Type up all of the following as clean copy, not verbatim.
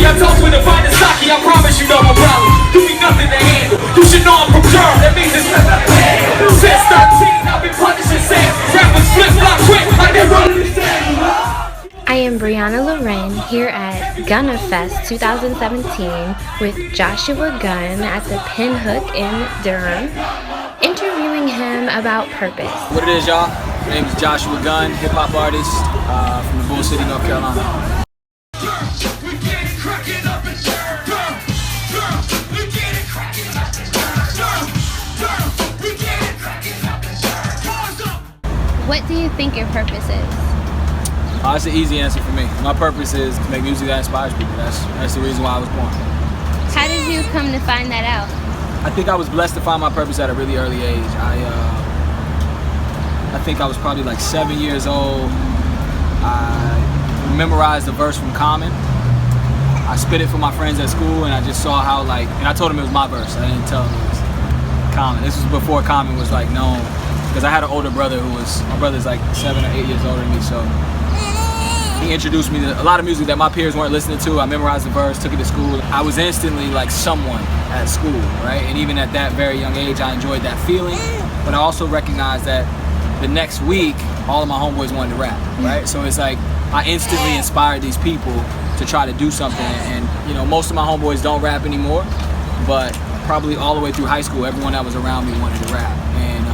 I toast with a pint of sake, I promise you know my problem. You be nothing to handle. You should know I'm from Durham, that means it's nothing to handle. Since 13, I've been punishing sand. Rappers flip flop quick like they running the sand. I am BriannaLaren here at Gunn Fest 2017 with Joshua Gunn at the Pinhook in Durham, interviewing him about purpose. What it is, y'all? My name is Joshua Gunn, hip-hop artist from the Bull City, North Carolina. What do you think your purpose is? That's an easy answer for me. My purpose is to make music that inspires people. That's the reason why I was born. How did you come to find that out? I think I was blessed to find my purpose at a really early age. I think I was probably like 7 years old. I memorized a verse from Common. I spit it for my friends at school, and I just saw how and I told them it was my verse. I didn't tell them it was Common. This was before Common was known, because I had an older brother my brother's like 7 or 8 years older than me, so he introduced me to a lot of music that my peers weren't listening to. I memorized the verse, took it to school. I was instantly like someone at school, right? And even at that very young age, I enjoyed that feeling, but I also recognized that the next week, all of my homeboys wanted to rap, right? So it's like I instantly inspired these people to try to do something. And most of my homeboys don't rap anymore, but probably all the way through high school, everyone that was around me wanted to rap. And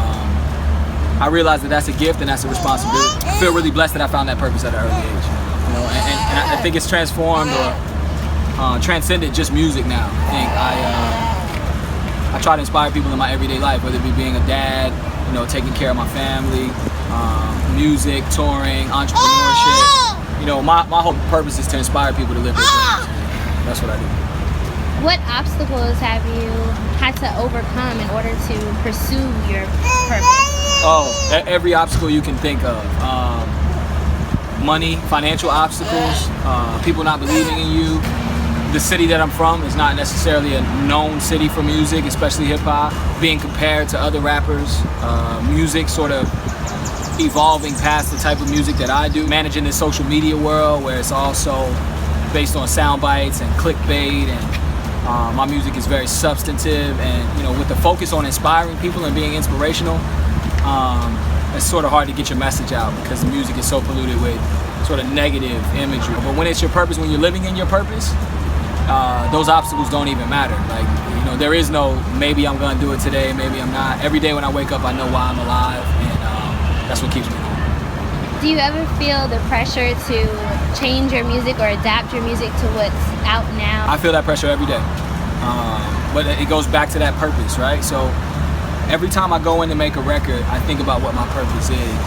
I realized that that's a gift and that's a responsibility. I feel really blessed that I found that purpose at an early age. And I think it's transformed or transcended just music now. I think I try to inspire people in my everyday life, whether it be being a dad, taking care of my family, music, touring, entrepreneurship. My whole purpose is to inspire people to live their dreams. That's what I do. What obstacles have you had to overcome in order to pursue your purpose? Oh, every obstacle you can think of. Money, financial obstacles, people not believing in you. The city that I'm from is not necessarily a known city for music, especially hip hop. Being compared to other rappers, music sort of evolving past the type of music that I do. Managing this social media world where it's also based on sound bites and clickbait, and my music is very substantive, and with the focus on inspiring people and being inspirational, it's sort of hard to get your message out because the music is so polluted with sort of negative imagery. But when it's your purpose, when you're living in your purpose, those obstacles don't even matter. There is no maybe I'm gonna do it today, maybe I'm not. Every day when I wake up, I know why I'm alive, and that's what keeps me going. Do you ever feel the pressure to change your music or adapt your music to what's out now? I feel that pressure every day, but it goes back to that purpose, right? So every time I go in to make a record, I think about what my purpose is,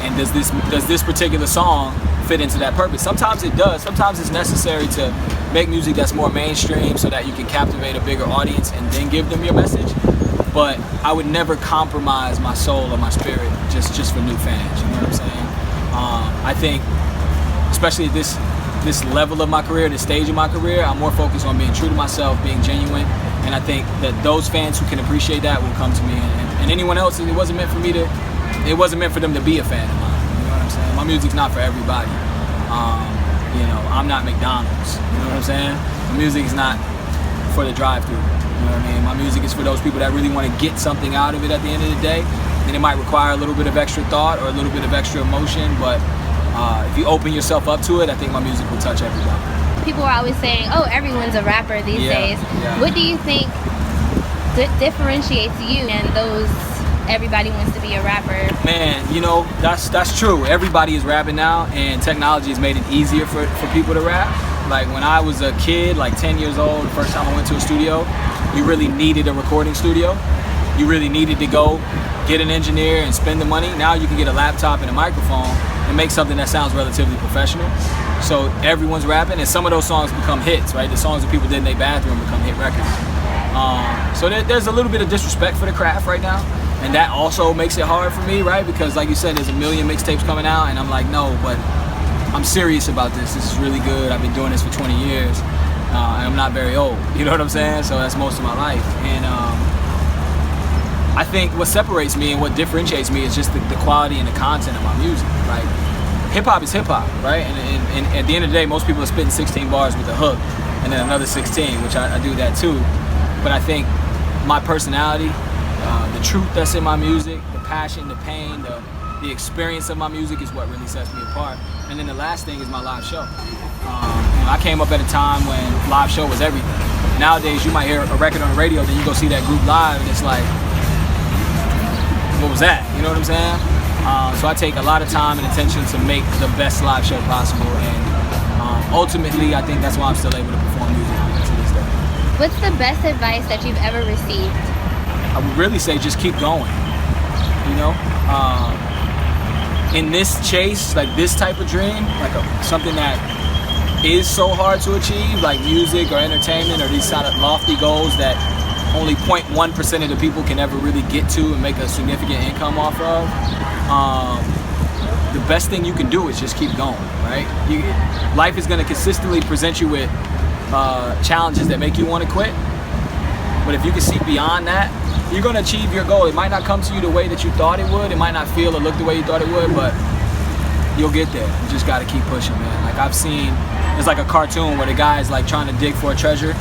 and does this particular song fit into that purpose? Sometimes it does. Sometimes it's necessary to make music that's more mainstream so that you can captivate a bigger audience and then give them your message. But I would never compromise my soul or my spirit just for new fans. You know what I'm saying? I think, especially at this level of my career, this stage of my career, I'm more focused on being true to myself, being genuine. And I think that those fans who can appreciate that will come to me, and anyone else, it wasn't meant for them to be a fan of mine. You know what I'm saying? My music's not for everybody. I'm not McDonald's. You know what I'm saying? My music is not for the drive-through. You know what I mean? My music is for those people that really want to get something out of it at the end of the day. And it might require a little bit of extra thought or a little bit of extra emotion, but if you open yourself up to it, I think my music will touch everybody. People are always saying, oh, everyone's a rapper these days. Yeah. What do you think differentiates you and those everybody wants to be a rapper? Man, that's true. Everybody is rapping now, and technology has made it easier for people to rap. Like when I was a kid, like 10 years old, the first time I went to a studio, you really needed a recording studio. You really needed to go get an engineer and spend the money. Now you can get a laptop and a microphone and make something that sounds relatively professional. So everyone's rapping, and some of those songs become hits, right? The songs that people did in their bathroom become hit records. So there's a little bit of disrespect for the craft right now, and that also makes it hard for me, right? Because like you said, there's a million mixtapes coming out, and I'm like, no, but I'm serious about this. This is really good. I've been doing this for 20 years, and I'm not very old. You know what I'm saying? So that's most of my life. And I think what separates me and what differentiates me is just the quality and the content of my music. Like, hip hop is hip hop, right? And at the end of the day, most people are spitting 16 bars with a hook and then another 16, which I do that too. But I think my personality, the truth that's in my music, the passion, the pain, the experience of my music is what really sets me apart. And then the last thing is my live show. I came up at a time when live show was everything. Nowadays, you might hear a record on the radio, then you go see that group live, and it's like, what was that? You know what I'm saying? So I take a lot of time and attention to make the best live show possible, and ultimately, I think that's why I'm still able to perform music to this day. What's the best advice that you've ever received? I would really say just keep going. You know, in this chase, like this type of dream, like something that is so hard to achieve, like music or entertainment or these kind of lofty goals that only 0.1% of the people can ever really get to and make a significant income off of. The best thing you can do is just keep going, right? Life is going to consistently present you with challenges that make you want to quit. But if you can see beyond that, you're going to achieve your goal. It might not come to you the way that you thought it would. It might not feel or look the way you thought it would, but you'll get there. You just got to keep pushing, man. Like I've seen, it's like a cartoon where the guy is like trying to dig for a treasure,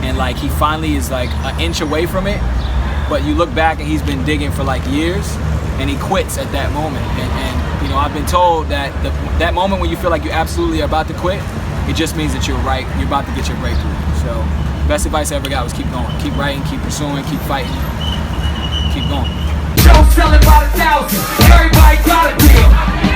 and like he finally is like an inch away from it, but you look back and he's been digging for like years, and he quits at that moment. And you know, I've been told that that moment when you feel like you absolutely are about to quit, it just means that you're right. You're about to get your breakthrough. So best advice I ever got was keep going, keep writing, keep pursuing, keep fighting, keep going. Show selling by the thousands, everybody got a deal.